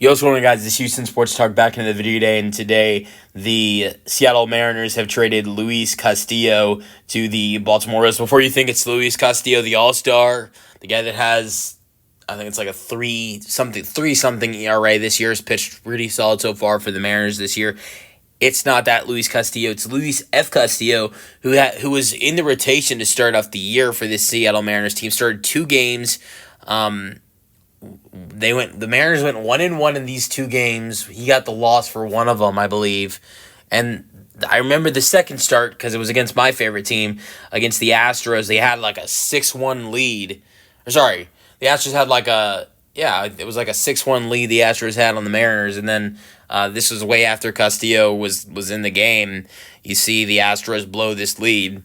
Yo, what's going on, guys? This is Houston Sports Talk back into the video today, and today the Seattle Mariners have traded Luis Castillo to the Baltimore Orioles. Before you think it's Luis Castillo, the All-Star, the guy that has, I think it's like a three something ERA this year, has pitched really solid so far for the Mariners this year. It's not that Luis Castillo. It's Luis F. Castillo, who was in the rotation to start off the year for this Seattle Mariners team. Started 2 games. The Mariners went 1-1 in these 2 games. He got the loss for one of them, I believe. And I remember the second start because it was against my favorite team, against the Astros. They had like a 6-1 lead. The Astros had it was like a 6-1 lead the Astros had on the Mariners. And then this was way after Castillo was in the game. You see the Astros blow this lead.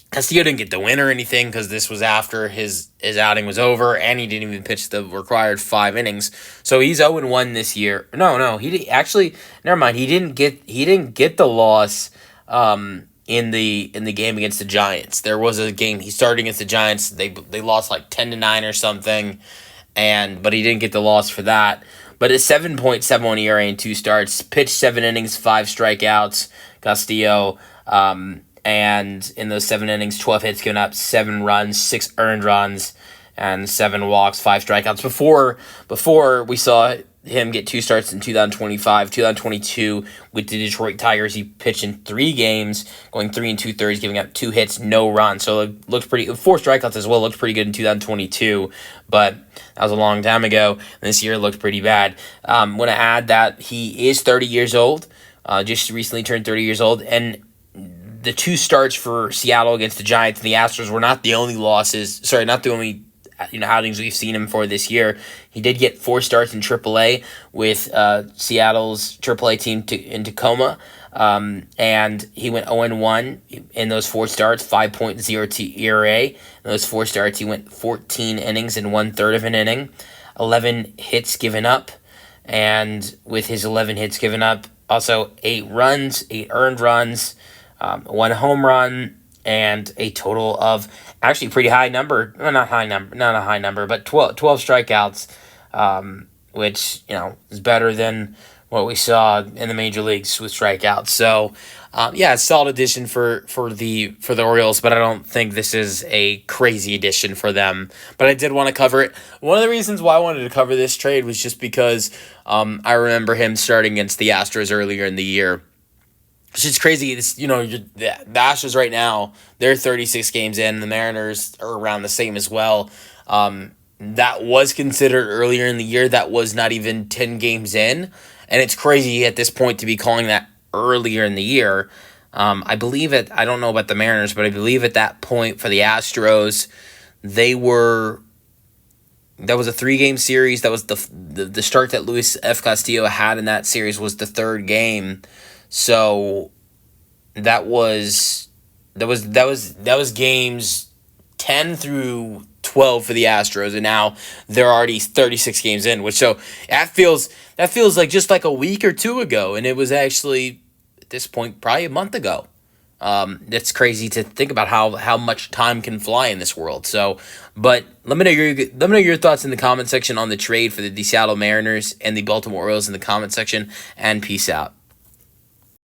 Castillo didn't get the win or anything because this was after his outing was over, and he didn't even pitch the required 5 innings. So he's 0-1 this year. No, never mind. He didn't get the loss in the game against the Giants. There was a game he started against the Giants. They lost like 10-9 or something, but he didn't get the loss for that. But a 7.71 ERA in 2 starts, pitched 7 innings, 5 strikeouts. Castillo. And in those 7 innings, 12 hits given up, 7 runs, 6 earned runs, and 7 walks, 5 strikeouts. Before we saw him get 2 starts in 2025, 2022 with the Detroit Tigers, he pitched in 3 games, going 3 2/3, giving up 2 hits, no runs. So it looked pretty. 4 strikeouts as well. Looked pretty good in 2022, but that was a long time ago. And this year it looked pretty bad. I'm going to add that he is 30 years old. Just recently turned 30 years old, and the 2 starts for Seattle against the Giants and the Astros were not the only outings we've seen him for this year. He did get 4 starts in AAA with Seattle's AAA team in Tacoma, and he went 0-1 in those 4 starts, 5.02 ERA. In those 4 starts, he went 14 innings and 1/3 of an inning, 11 hits given up, and with his 11 hits given up, also 8 earned runs, 1 home run, and a total of actually pretty high number. Well, not a high number, but 12 strikeouts, which is better than what we saw in the major leagues with strikeouts. So, a solid addition for the Orioles, but I don't think this is a crazy addition for them. But I did want to cover it. One of the reasons why I wanted to cover this trade was just because I remember him starting against the Astros earlier in the year. It's just crazy. The Astros right now, they're 36 games in. The Mariners are around the same as well. That was considered earlier in the year. That was not even 10 games in. And it's crazy at this point to be calling that earlier in the year. I believe I don't know about the Mariners, but I believe at that point for the Astros, that was a 3-game series. That was the start that Luis F. Castillo had in that series was the 3rd game. So that was games 10 through 12 for the Astros, and now they're already 36 games in, which that feels like just like a week or 2 ago, and it was actually at this point probably a month ago. That's crazy to think about how much time can fly in this world. So, but let me know your thoughts in the comment section on the trade for the Seattle Mariners and the Baltimore Orioles in the comment section, and peace out.